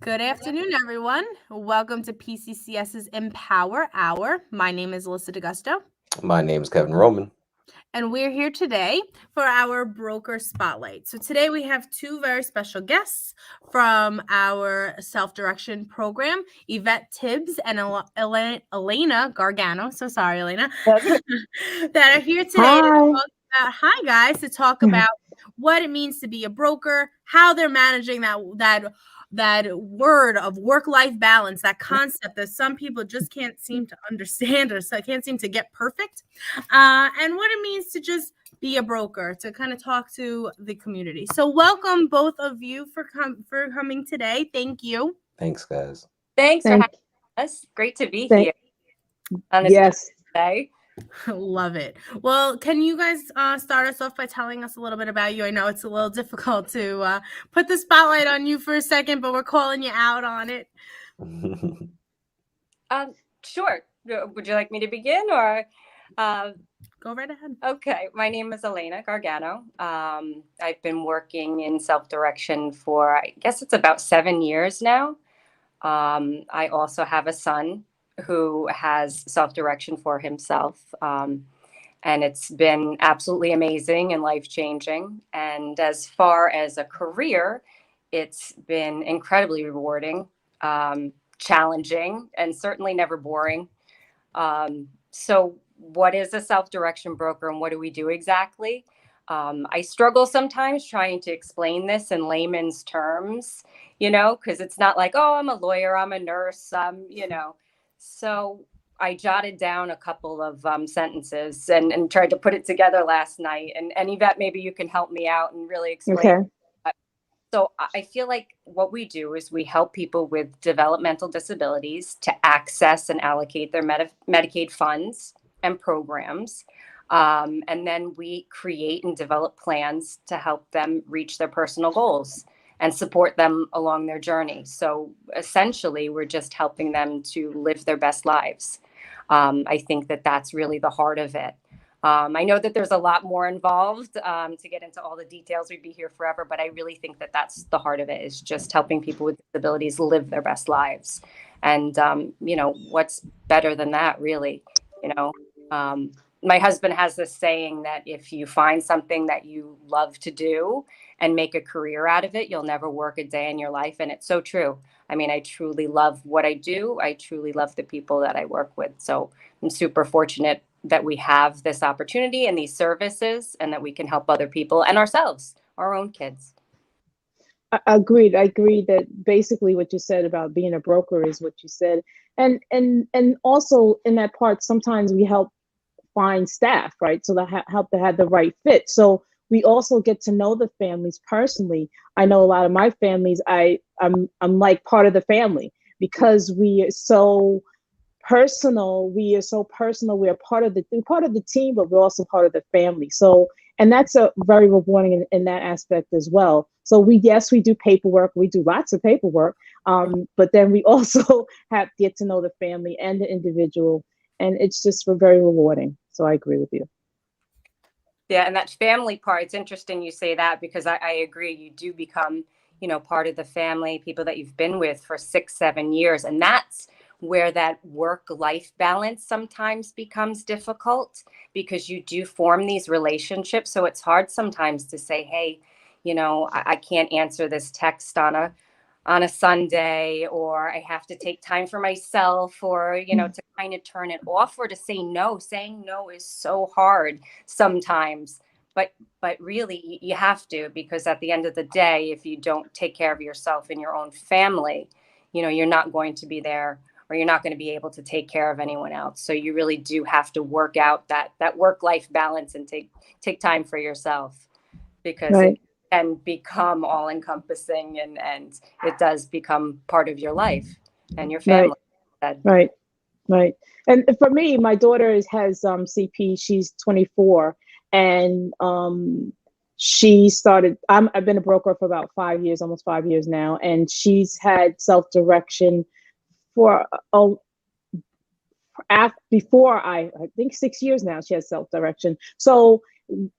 Good afternoon, everyone. Welcome to PCCS's emPower Hour. My name is Alyssa D'Augusto, My name is Kevin Roman. and we're here today for our Broker Spotlight. So today we have two very special guests from our self-direction program, Yvette Tibbs and Elena Gargano. So sorry, Elena, that are here today to Hi. talk about. Hi, guys, to talk about what it means to be a broker, how they're managing that word of work-life balance, that concept that some people just can't seem to understand or can't seem to get perfect, and what it means to just be a broker, to kind of talk to the community. So welcome both of you for coming today. Thank you. Thanks, guys. Thanks for Thank, having us. Great to be thank, here on this yes. day. Love it. Well, can you guys start us off by telling us a little bit about you? I know it's a little difficult to put the spotlight on you for a second, but we're calling you out on it. Sure. Would you like me to begin or? Go right ahead. Okay. My name is Elena Gargano. I've been working in self-direction for, I guess it's about 7 years now. I also have a son who has self-direction for himself. And it's been absolutely amazing and life-changing. And as far as a career, it's been incredibly rewarding, challenging, and certainly never boring. So what is a self-direction broker and what do we do exactly? I struggle sometimes trying to explain this in layman's terms, because it's not like, oh, I'm a lawyer, I'm a nurse, So I jotted down a couple of sentences and tried to put it together last night. And Yvette, maybe you can help me out and really explain. Okay. So I feel like what we do is we help people with developmental disabilities to access and allocate their Medicaid funds and programs. And then we create and develop plans to help them reach their personal goals and support them along their journey. So essentially, we're just helping them to live their best lives. I think that that's really the heart of it. I know that there's a lot more involved to get into all the details. We'd be here forever, but I really think that that's the heart of it, is just helping people with disabilities live their best lives. And, what's better than that, really? My husband has this saying that if you find something that you love to do and make a career out of it, you'll never work a day in your life. And it's so true. I mean, I truly love what I do. I truly love the people that I work with. So I'm super fortunate that we have this opportunity and these services and that we can help other people and ourselves, our own kids. Agreed. I agree that basically what you said about being a broker is what you said. And also in that part, sometimes we help find staff, right? So that help to have the right fit. So we also get to know the families personally. I know a lot of my families, I'm like part of the family because we are so personal. We are part of the team, but we're also part of the family. So, and that's a very rewarding in that aspect as well. So we do paperwork. We do lots of paperwork. But then we also get to know the family and the individual, and it's just very rewarding. So I agree with you. Yeah, and that family part, it's interesting you say that because I agree. You do become, part of the family, people that you've been with for 6-7 years. And that's where that work-life balance sometimes becomes difficult because you do form these relationships. So it's hard sometimes to say, hey, I can't answer this text on a Sunday, or I have to take time for myself, or, to kind of turn it off, or to say no. Saying no is so hard sometimes, but really you have to, because at the end of the day, if you don't take care of yourself and your own family, you're not going to be there, or you're not going to be able to take care of anyone else. So you really do have to work out that work-life balance and take time for yourself, because Right. it can become all-encompassing, and it does become part of your life and your family. Right. And for me, my daughter has CP. She's 24, and she started. I've been a broker for about 5 years, almost 5 years now, and she's had self-direction for before I think 6 years now. She has self-direction. So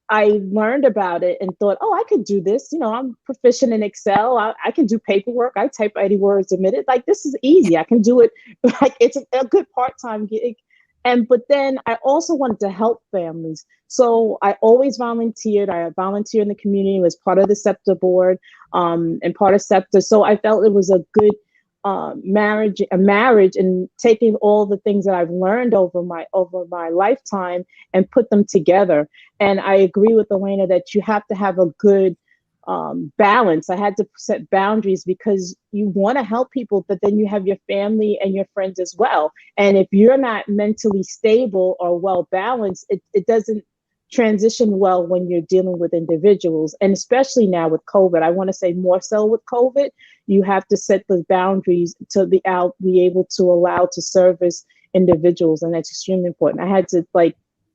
I learned about it and thought, oh, I could do this. I'm proficient in Excel. I can do paperwork. I type 80 words a minute. Like, this is easy. I can do it. Like, it's a good part-time gig. But then I also wanted to help families. So I always volunteered. I volunteered in the community, was part of the SEPTA board, and part of SEPTA. So I felt it was a good marriage and taking all the things that I've learned over my lifetime and put them together. And I agree with Elena that you have to have a good balance. I had to set boundaries because you want to help people, but then you have your family and your friends as well. And if you're not mentally stable or well balanced, it doesn't transition well when you're dealing with individuals. And especially now with COVID, I want to say more so with COVID, you have to set the boundaries to be able to allow to service individuals. And that's extremely important. I had to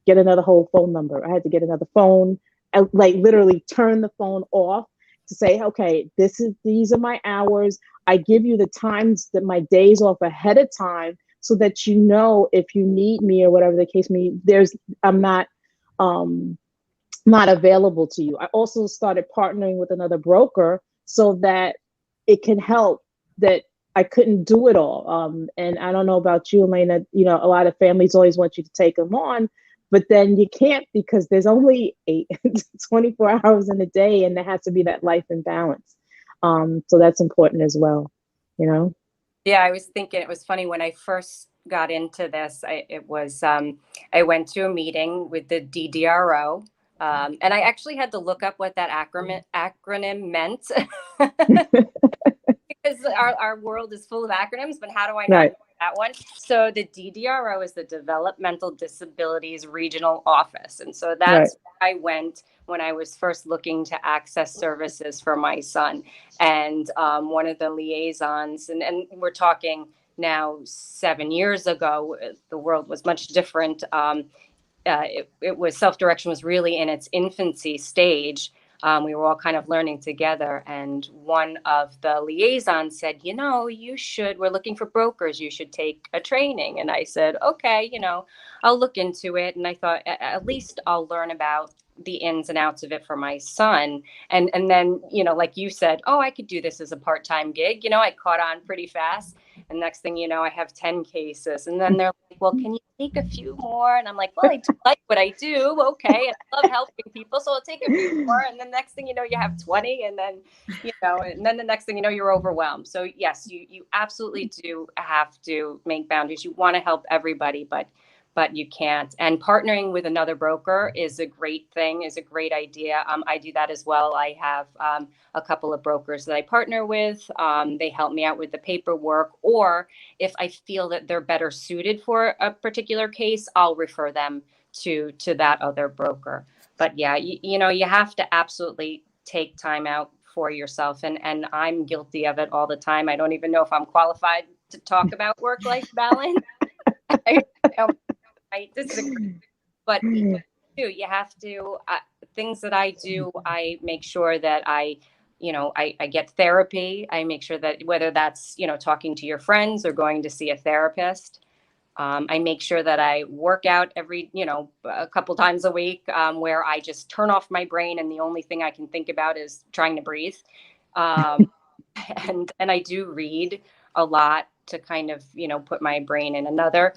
get another whole phone number. I had to get another phone. I, literally turn the phone off to say, okay, these are my hours. I give you the times that my days off ahead of time so that if you need me or whatever the case may be, I'm not available to you. I also started partnering with another broker so that it can help that I couldn't do it all. And I don't know about you, Elena, a lot of families always want you to take them on, but then you can't because there's only 24 hours in a day, and there has to be that life and balance. So that's important as well, Yeah, I was thinking it was funny when I first got into this. I went to a meeting with the DDRO, and I actually had to look up what that acronym meant because our world is full of acronyms. But how do I know that one? So the DDRO is the Developmental Disabilities Regional Office, and so that's where I went when I was first looking to access services for my son. And one of the liaisons, and we're talking now 7 years ago, the world was much different. It was self-direction was really in its infancy stage. We were all kind of learning together. And one of the liaisons said, we're looking for brokers. You should take a training. And I said, okay, I'll look into it. And I thought at least I'll learn about the ins and outs of it for my son. And then, like you said, oh, I could do this as a part-time gig. I caught on pretty fast. And next thing you know, I have 10 cases. And then they're like, well, can you take a few more? And I'm like, well, I do like what I do. Okay. And I love helping people. So I'll take a few more. And then next thing you know, you have 20. And then, and then the next thing you know, you're overwhelmed. So yes, you absolutely do have to make boundaries. You want to help everybody, but you can't. And partnering with another broker is a great thing, is a great idea. I do that as well. I have a couple of brokers that I partner with. They help me out with the paperwork, or if I feel that they're better suited for a particular case, I'll refer them to that other broker. But yeah, you have to absolutely take time out for yourself. And I'm guilty of it all the time. I don't even know if I'm qualified to talk about work-life balance. But you have to, things that I do, I make sure that I get therapy. I make sure that whether that's, talking to your friends or going to see a therapist, I make sure that I work out every, a couple times a week, where I just turn off my brain and the only thing I can think about is trying to breathe. And I do read a lot to kind of, put my brain in another,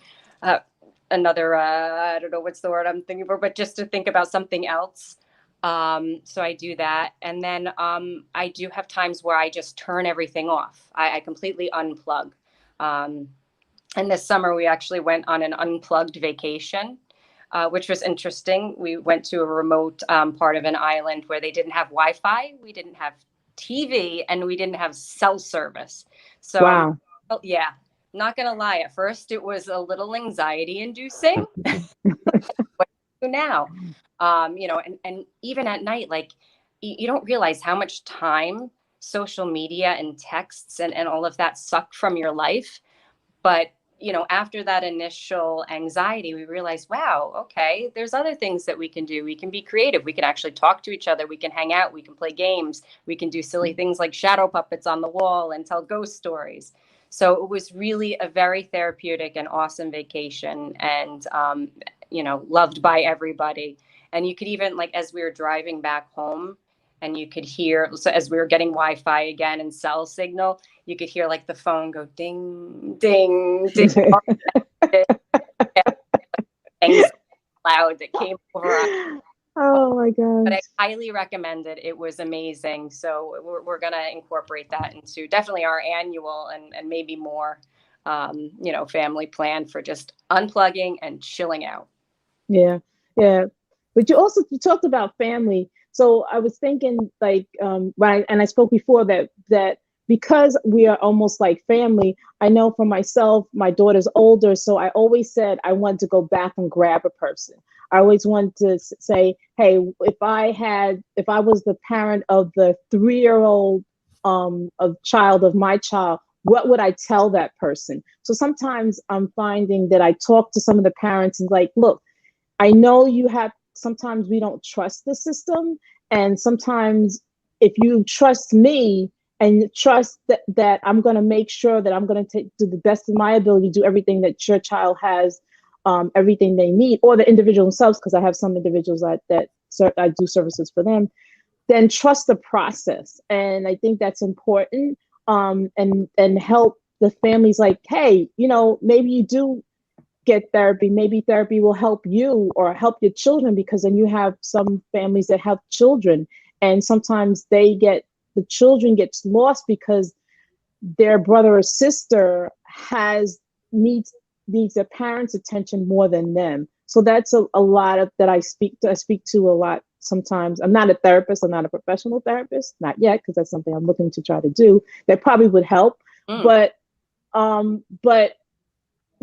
I don't know what's the word I'm thinking for, but just to think about something else. So I do that. And then I do have times where I just turn everything off. I completely unplug. And this summer we actually went on an unplugged vacation, which was interesting. We went to a remote part of an island where they didn't have Wi-Fi, we didn't have TV, and we didn't have cell service. So wow. Yeah. Not going to lie. At first, it was a little anxiety inducing. What do now? And even at night, you don't realize how much time social media and texts and all of that suck from your life. But, after that initial anxiety, we realized, wow, okay, there's other things that we can do. We can be creative. We can actually talk to each other. We can hang out. We can play games. We can do silly things like shadow puppets on the wall and tell ghost stories. So it was really a very therapeutic and awesome vacation. And loved by everybody. And you could even, like, as we were driving back home, and you could hear, so as we were getting Wi-Fi again and cell signal, you could hear like the phone go ding, ding, ding. Things loud that came over us. Oh my But gosh. I highly recommend it. It was amazing. So we're going to incorporate that into definitely our annual and maybe more, family plan for just unplugging and chilling out. Yeah. Yeah. But you talked about family. So I was thinking like, and I spoke before that because we are almost like family, I know for myself, my daughter's older. So I always said I wanted to go back and grab a person. I always wanted to say, hey, if I was the parent of the 3-year-old of child of my child, what would I tell that person? So sometimes I'm finding that I talk to some of the parents and like, look, I know sometimes we don't trust the system. And sometimes if you trust me and trust that I'm going to make sure that I'm going to do the best of my ability, do everything that your child has, everything they need, or the individual themselves, because I have some individuals that I do services for them, then trust the process. And I think that's important. And help the families like, hey, maybe you do get therapy. Maybe therapy will help you or help your children, because then you have some families that have children, and sometimes the children gets lost because their brother or sister needs their parents' attention more than them. So that's a lot of that I speak to a lot sometimes. I'm not a therapist. I'm not a professional therapist, not yet, because that's something I'm looking to try to do. That probably would help. But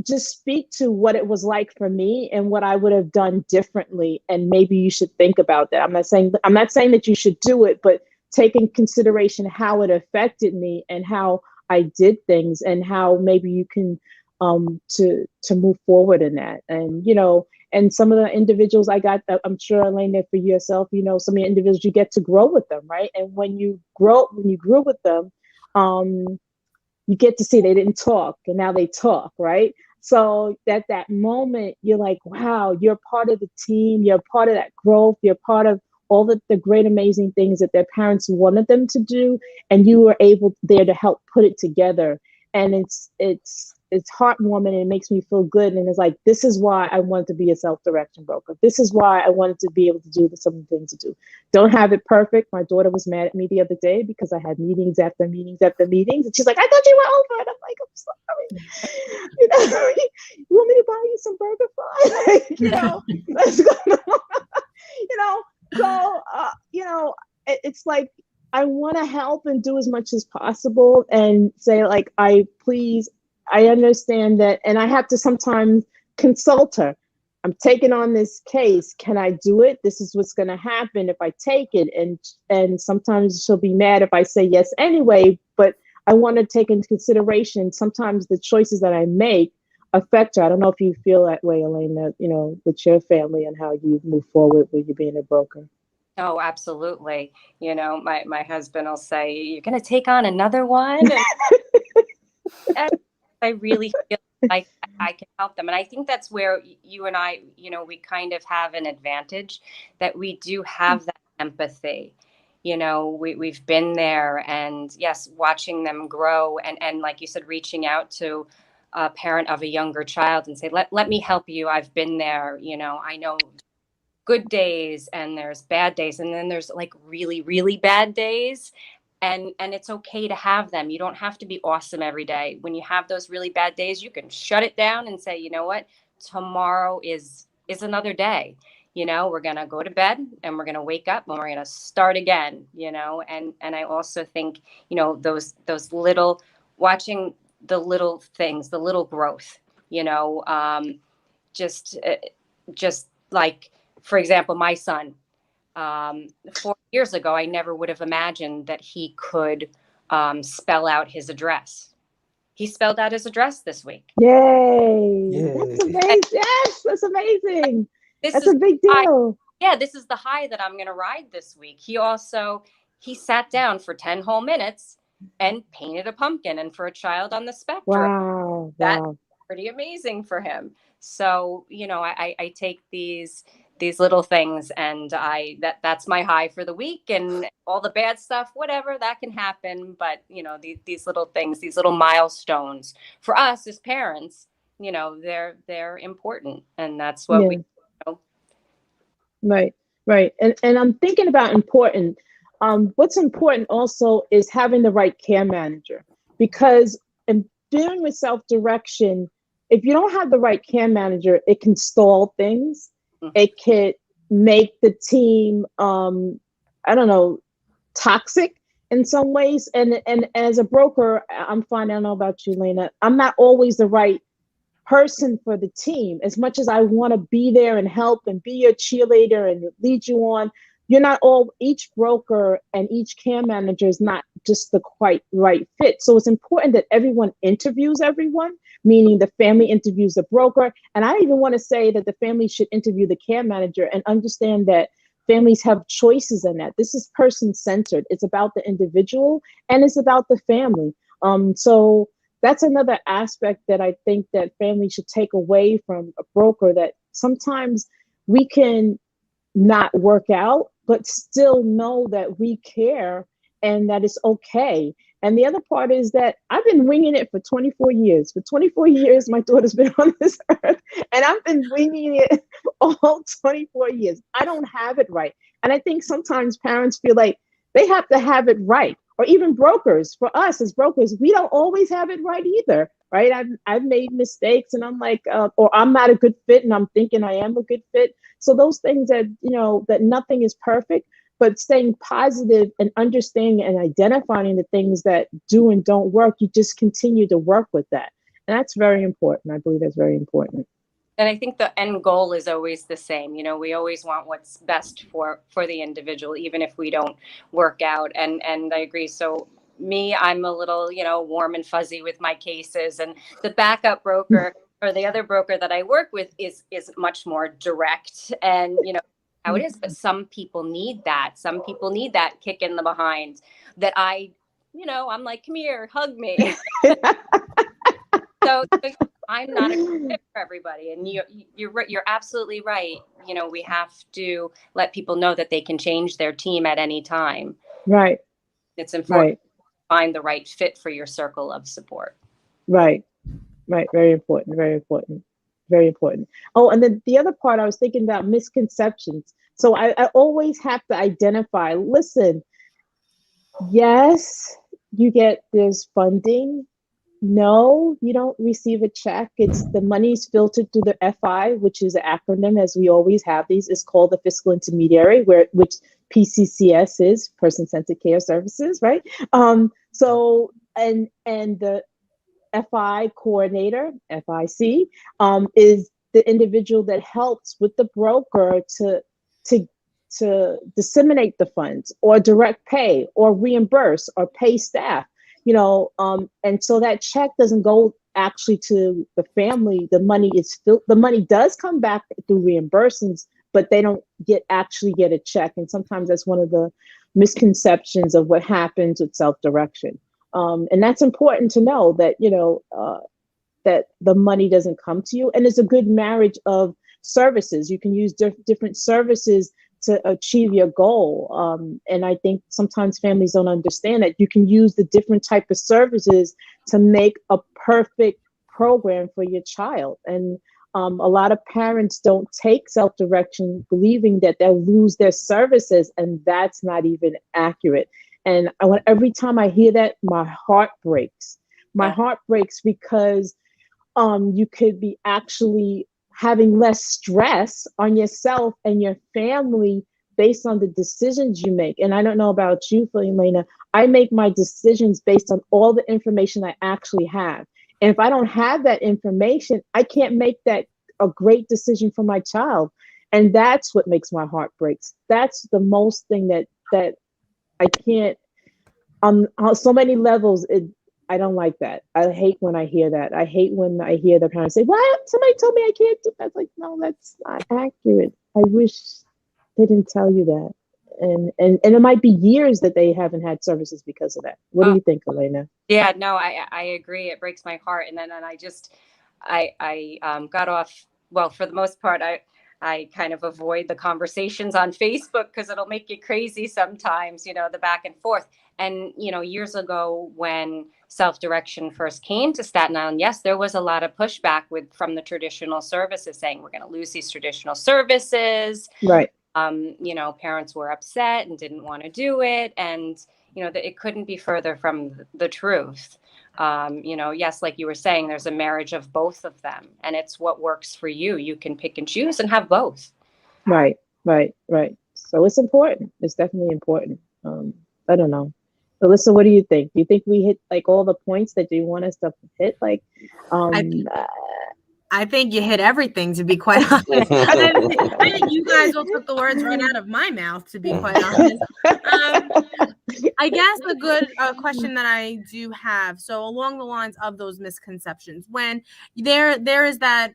just speak to what it was like for me and what I would have done differently. And maybe you should think about that. I'm not saying that you should do it, but take in consideration how it affected me and how I did things, and how maybe you can to move forward in that. And and some of the individuals I'm sure, Elaine, that for yourself, some of the individuals, you get to grow with them, right? And when you grew with them, you get to see they didn't talk and now they talk, right? So at that moment, you're like, wow, you're part of the team, you're part of that growth, you're part of all the great, amazing things that their parents wanted them to do, and you were able there to help put it together. And it's heartwarming, and it makes me feel good. And it's like, this is why I wanted to be a self-direction broker. This is why I wanted to be able to do some of the things to do. Don't have it perfect. My daughter was mad at me the other day because I had meetings after meetings after meetings. And she's like, I thought you were over. And I'm like, I'm sorry. You want me to buy you some burger fries? Let's go. So, it's like, I want to help and do as much as possible and say, like, I understand that. And I have to sometimes consult her. I'm taking on this case. Can I do it? This is what's going to happen if I take it. And sometimes she'll be mad if I say yes anyway, but I want to take into consideration sometimes the choices that I make affect her. I don't know if you feel that way, Elaine, that, with your family and how you move forward with you being a broker. Oh, absolutely. My husband will say, you're going to take on another one? And I really feel like I can help them. And I think that's where you and I, we kind of have an advantage, that we do have that empathy. We've been there, and yes, watching them grow, and like you said, reaching out to a parent of a younger child and say, let me help you. I've been there. I know good days and there's bad days, and then there's like really, really bad days. And it's okay to have them. You don't have to be awesome every day. When you have those really bad days, you can shut it down and say, you know what, tomorrow is another day. We're going to go to bed and we're going to wake up and we're going to start again, and I also think, those little, watching the little things, the little growth, just like, for example, my son, 4 years ago, I never would have imagined that he could spell out his address. He spelled out his address this week. Yay! Yay. That's amazing. Yes, that's amazing. That's a big deal. Yeah, this is the high that I'm going to ride this week. He sat down for 10 whole minutes and painted a pumpkin. And for a child on the spectrum, wow, that's pretty amazing for him. So, I take these little things, and that's my high for the week, and all the bad stuff, whatever, that can happen. But, these little things, these little milestones for us as parents, they're important. And that's what we, Right, right. And I'm thinking about important. What's important also is having the right care manager, because in dealing with self-direction, if you don't have the right care manager, it can stall things. It could make the team, I don't know, toxic in some ways. And as a broker, I'm finding, I don't know about you, Lena, I'm not always the right person for the team. As much as I want to be there and help and be your cheerleader and lead you on, you're not all, each broker and each care manager is not just the quite right fit. So it's important that everyone interviews everyone, meaning the family interviews the broker. And I even want to say that the family should interview the care manager and understand that families have choices in that. This is person-centered. It's about the individual and it's about the family. So that's another aspect that I think that families should take away from a broker, that sometimes we can not work out, but still know that we care and that it's okay. And the other part is that I've been winging it for 24 years. For 24 years, my daughter's been on this earth, and I've been winging it all 24 years. I don't have it right. And I think sometimes parents feel like they have to have it right. Or even brokers, for us as brokers, we don't always have it right either, right? I've made mistakes, and I'm like, or I'm not a good fit, and I'm thinking I am a good fit. So those things that, that nothing is perfect, but staying positive and understanding and identifying the things that do and don't work, you just continue to work with that. And that's very important. I believe that's very important. And I think the end goal is always the same. We always want what's best for the individual, even if we don't work out. And I agree. So me, I'm a little, warm and fuzzy with my cases, and the backup broker or the other broker that I work with is much more direct, and how it is. But some people need that. Some people need that kick in the behind that I'm like, come here, hug me. So I'm not a good fit for everybody. And you're absolutely right. We have to let people know that they can change their team at any time. Right. It's important to find the right fit for your circle of support. Right. Right. Very important. Very important. Very important. Oh, and then the other part I was thinking about misconceptions. So I always have to identify, listen, yes, there's funding. No, you don't receive a check. It's the money's filtered through the FI, which is an acronym, as we always have these. It's called the fiscal intermediary, which PCCS is person-centered care services, right? So and the FI coordinator, FIC, is the individual that helps with the broker to disseminate the funds, or direct pay, or reimburse, or pay staff. And so that check doesn't go actually to the family. The money does come back through reimbursements, but they don't actually get a check. And sometimes that's one of the misconceptions of what happens with self-direction. And that's important to know, that, that the money doesn't come to you. And it's a good marriage of services. You can use different services to achieve your goal. And I think sometimes families don't understand that you can use the different type of services to make a perfect program for your child. And a lot of parents don't take self-direction, believing that they'll lose their services, and that's not even accurate. And every time I hear that, my heart breaks. My heart breaks, because you could be actually having less stress on yourself and your family based on the decisions you make. And I don't know about you, Elena, I make my decisions based on all the information I actually have. And if I don't have that information, I can't make that a great decision for my child. And that's what makes my heart breaks. That's the most thing that I can't, on so many levels, I don't like that. I hate when I hear that. I hate when I hear the parents say, "What? Somebody told me I can't do that." It's like, no, that's not accurate. I wish they didn't tell you that. And it might be years that they haven't had services because of that. What do you think, Elena? Yeah, no, I agree. It breaks my heart. And then I got off well, for the most part, I kind of avoid the conversations on Facebook because it'll make you crazy sometimes, the back and forth. And, years ago when self-direction first came to Staten Island, yes, there was a lot of pushback from the traditional services saying we're going to lose these traditional services. Right. Parents were upset and didn't want to do it. And, it couldn't be further from the truth. Yes, like you were saying, there's a marriage of both of them, and it's what works for you. You can pick and choose and have both. Right. So it's important. It's definitely important. I don't know. Alyssa, what do you think? Do you think we hit like all the points that you want us to hit? Like, I think you hit everything, to be quite honest. I think you guys all took the words right out of my mouth, to be quite honest. I guess a good question that I do have, so along the lines of those misconceptions, when there is that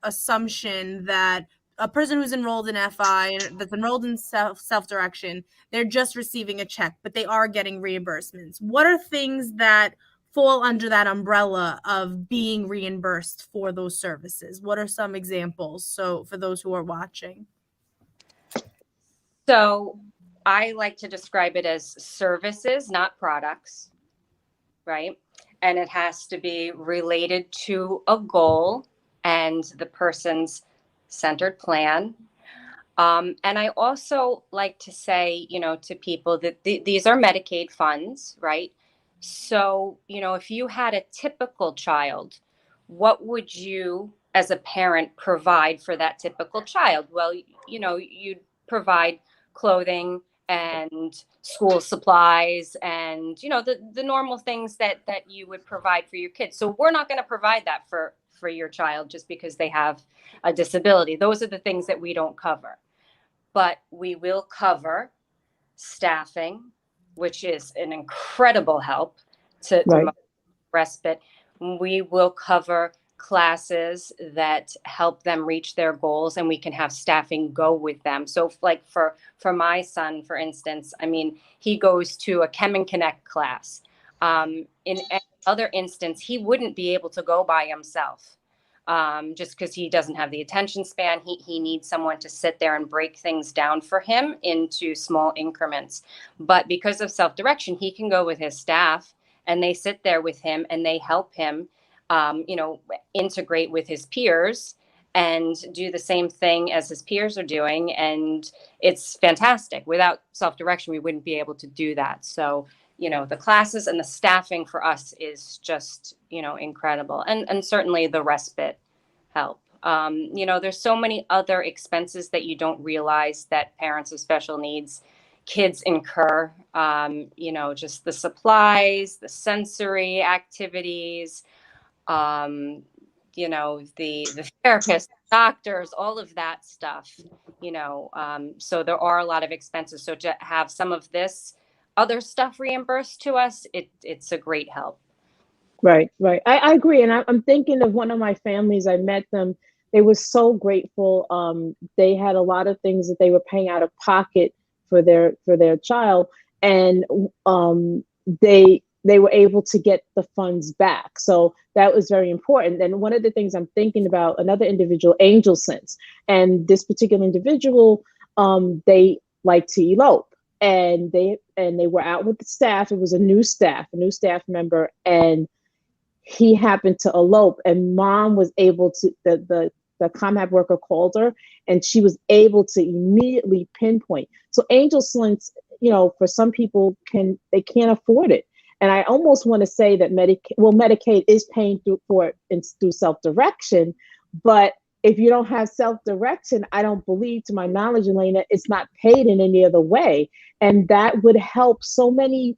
assumption that a person who's enrolled in FI, that's enrolled in self-direction, they're just receiving a check, but they are getting reimbursements. What are things that fall under that umbrella of being reimbursed for those services? What are some examples? So for those who are watching. So I like to describe it as services, not products, right? And it has to be related to a goal and the person's centered plan. And I also like to say, to people that these are Medicaid funds, right? So, if you had a typical child, what would you as a parent provide for that typical child? Well, you'd provide clothing and school supplies and, the normal things that you would provide for your kids. So we're not going to provide that for your child just because they have a disability. Those are the things that we don't cover. But we will cover staffing, which is an incredible help to respite. We will cover classes that help them reach their goals, and we can have staffing go with them. So like for my son, for instance, he goes to a Chem and Connect class. In any other instance, he wouldn't be able to go by himself. Just because he doesn't have the attention span. He needs someone to sit there and break things down for him into small increments. But because of self-direction, he can go with his staff, and they sit there with him and they help him, integrate with his peers and do the same thing as his peers are doing. And it's fantastic. Without self-direction, we wouldn't be able to do that. So, the classes and the staffing for us is just, incredible. And certainly the respite help. There's so many other expenses that you don't realize that parents of special needs kids incur, just the supplies, the sensory activities, the therapists, doctors, all of that stuff, so there are a lot of expenses. So to have some of this other stuff reimbursed to us, it's a great help. Right. I agree. And I'm thinking of one of my families. I met them. They were so grateful. They had a lot of things that they were paying out of pocket for their child. And they were able to get the funds back. So that was very important. And one of the things I'm thinking about, another individual, Angel Sense. And this particular individual, they like to elope. And they were out with the staff. It was a new staff member, and he happened to elope, and mom was able to, the combat worker called her, and she was able to immediately pinpoint. So Angel Sense, for some people they can't afford it. And I almost want to say that Medicaid is paying for it through self-direction, but if you don't have self-direction, I don't believe, to my knowledge, Elena, it's not paid in any other way. And that would help so many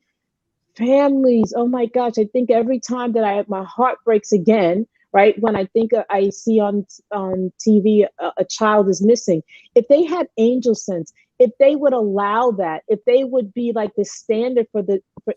families. Oh my gosh, I think every time that my heart breaks again, right? When I think I see on TV a child is missing. If they had Angel Sense, if they would allow that, if they would be like the standard for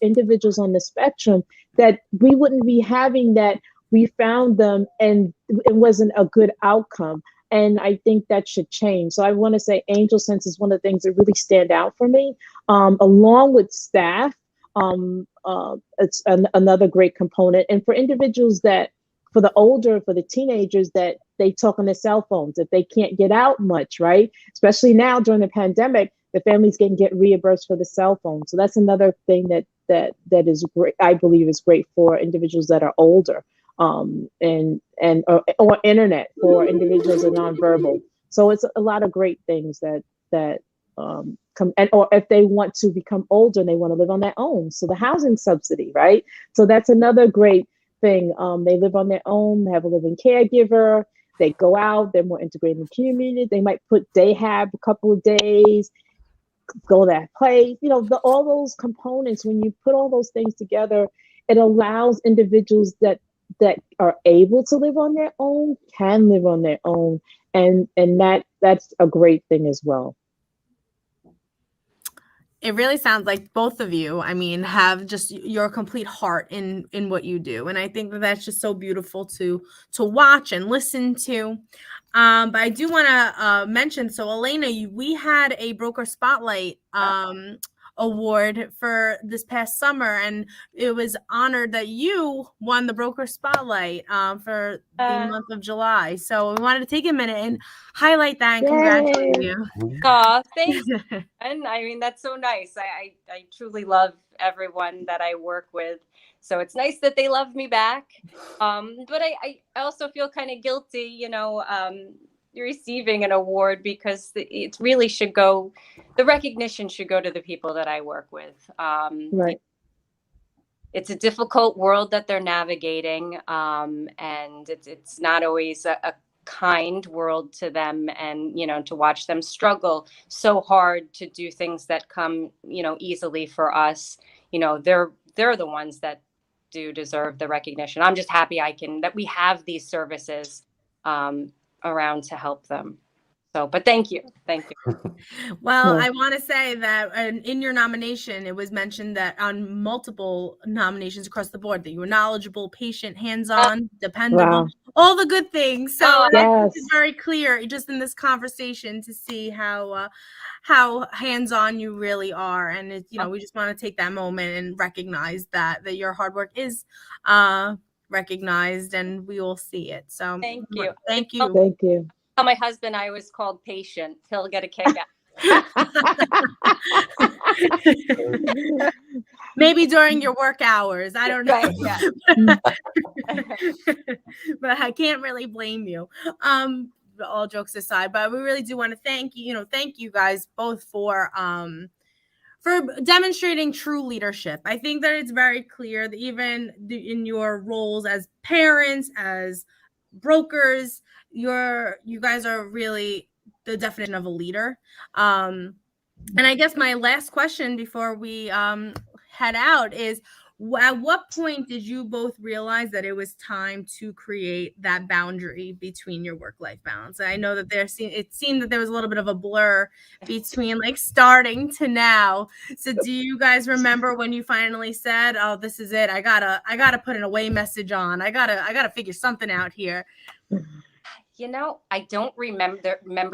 individuals on the spectrum, that we wouldn't be having that. We found them and it wasn't a good outcome. And I think that should change. So I want to say Angel Sense is one of the things that really stand out for me, along with staff. It's another great component. And for individuals for the teenagers that they talk on their cell phones, if they can't get out much, right? Especially now during the pandemic, the families can get reimbursed for the cell phone. So that's another thing that is great. I believe is great for individuals that are older, or internet for individuals that are nonverbal. So it's a lot of great things that come, and or if they want to become older and they want to live on their own. So the housing subsidy, right? So that's another great thing. They live on their own, they have a living caregiver, they go out, they're more integrated in the community. They might have a couple of days, go to that place, all those components. When you put all those things together, it allows individuals that are able to live on their own can live on their own, and that's a great thing as well. It really sounds like both of you, I mean, have just your complete heart in what you do. And I think that that's just so beautiful to watch and listen to. But I do want to mention, so Elena, we had a Broker Spotlight award for this past summer, and it was honored that you won the Broker Spotlight for the month of July. So we wanted to take a minute and highlight that and congratulate you. Oh, thanks. And I mean, that's so nice. I truly love everyone that I work with. So it's nice that they love me back. But I also feel kind of guilty, receiving an award, because it really should go, the recognition should go to the people that I work with. Right. It's a difficult world that they're navigating. And it's not always a kind world to them, and to watch them struggle so hard to do things that come easily for us. They're the ones that do deserve the recognition. I'm just happy that we have these services around to help them. So, but thank you. Well, I want to say that in your nomination, it was mentioned that on multiple nominations across the board, that you were knowledgeable, patient, hands-on, dependable, all the good things. So it's very clear just in this conversation to see how hands-on you really are. And we just want to take that moment and recognize that your hard work is recognized, and we will see it. So thank you. Thank you. Thank you. Tell my husband I was called patient. He'll get a kick out. Maybe during your work hours. I don't know. Right, yeah. But I can't really blame you. All jokes aside, but we really do want to thank you guys both for demonstrating true leadership. I think that it's very clear that even in your roles as parents, as brokers, you guys are really the definition of a leader. And I guess my last question before we head out is, at what point did you both realize that it was time to create that boundary between your work-life balance? And I know that it seemed that there was a little bit of a blur between like starting to now. So do you guys remember when you finally said, "Oh, this is it. I gotta put an away message on. I gotta figure something out here"? I don't remember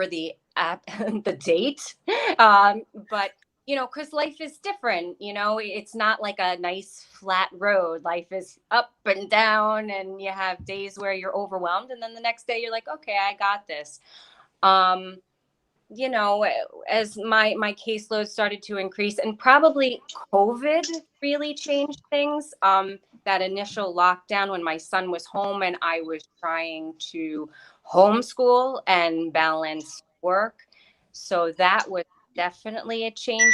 the the date, but because life is different. It's not like a nice flat road. Life is up and down, and you have days where you're overwhelmed, and then the next day you're like, okay, I got this. As my caseload started to increase, and probably COVID really changed things. That initial lockdown when my son was home and I was trying to homeschool and balance work. So that was definitely a change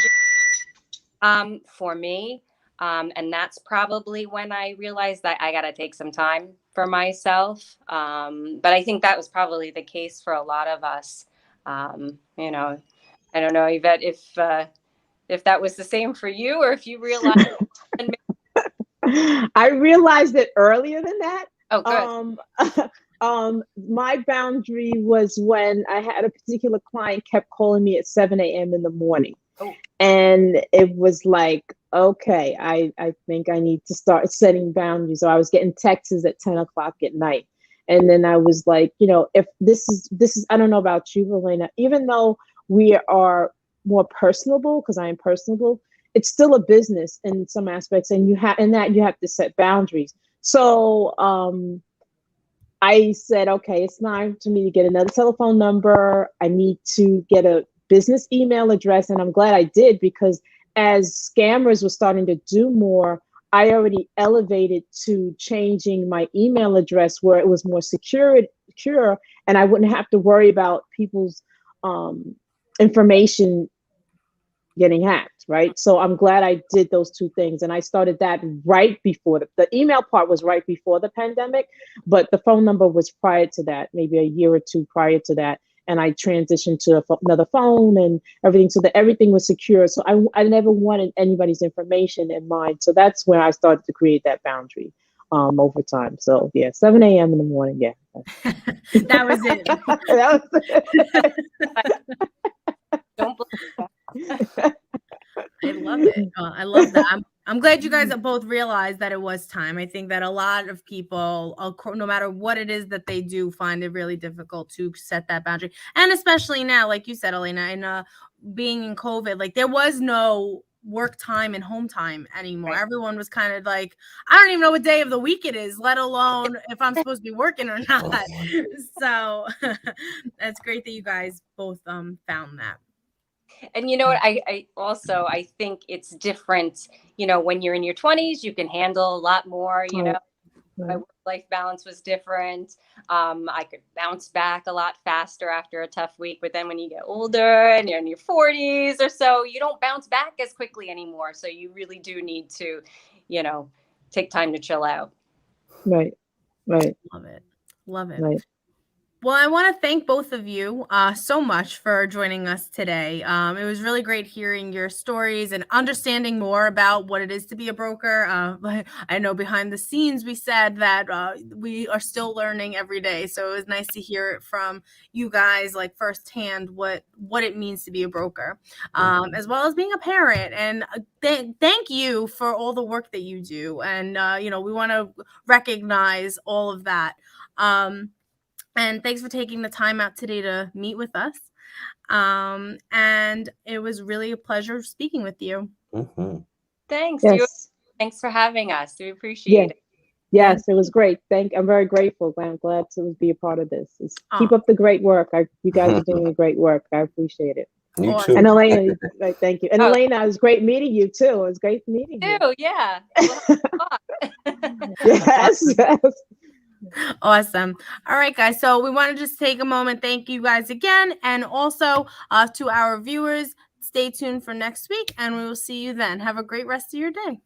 for me. And that's probably when I realized that I got to take some time for myself. But I think that was probably the case for a lot of us. I don't know, Yvette, if that was the same for you, or if you realized. I realized it earlier than that. Oh, good. My boundary was when I had a particular client kept calling me at 7 a.m. in the morning. Oh. And it was like, okay, I think I need to start setting boundaries. So I was getting texts at 10 o'clock at night. And then I was like, if this is, I don't know about you, Elena, even though we are more personable, because I am personable, it's still a business in some aspects. And you have to set boundaries. So I said, okay, it's time for me to get another telephone number. I need to get a business email address. And I'm glad I did, because as scammers were starting to do more, I already elevated to changing my email address where it was more secure, and I wouldn't have to worry about people's information getting hacked, right? So I'm glad I did those two things. And I started that right before the email part was right before the pandemic, but the phone number was prior to that, maybe a year or two prior to that. And I transitioned to another phone and everything, so that everything was secure. So I never wanted anybody's information in mine. So that's when I started to create that boundary over time. So yeah, 7 a.m. in the morning. Yeah. That was it. That was it. Don't I love it. I love that. I'm glad you guys both realized that it was time. I think that a lot of people, no matter what it is that they do, find it really difficult to set that boundary. And especially now, like you said, Elena, and being in COVID, like there was no work time and home time anymore. Right. Everyone was kind of like, I don't even know what day of the week it is, let alone if I'm supposed to be working or not. So that's great that you guys both found that. And you know what, I also, I think it's different, you know, when you're in your 20s, you can handle a lot more, you know. My work-life balance was different. I could bounce back a lot faster after a tough week. But then when you get older and you're in your 40s or so, you don't bounce back as quickly anymore. So you really do need to, you know, take time to chill out. Right. Love it. Right. Well, I want to thank both of you so much for joining us today. It was really great hearing your stories and understanding more about what it is to be a broker. I know behind the scenes we said that we are still learning every day. So it was nice to hear it from you guys, like firsthand, what it means to be a broker, as well as being a parent. And thank you for all the work that you do. And, you know, we want to recognize all of that. And thanks for taking the time out today to meet with us. And it was really a pleasure speaking with you. Mm-hmm. Thanks. Yes. Thanks for having us. We appreciate it. Yes, it was great. I'm very grateful. I'm glad to be a part of this. Keep up the great work. You guys are doing a great work. I appreciate it. You Awesome. too. And Elena, thank you. And Elena, it was great meeting you too. It was great meeting you. Too, yeah. Yes. Awesome. All right, guys. So we want to just take a moment. Thank you guys again. And also to our viewers, stay tuned for next week and we will see you then. Have a great rest of your day.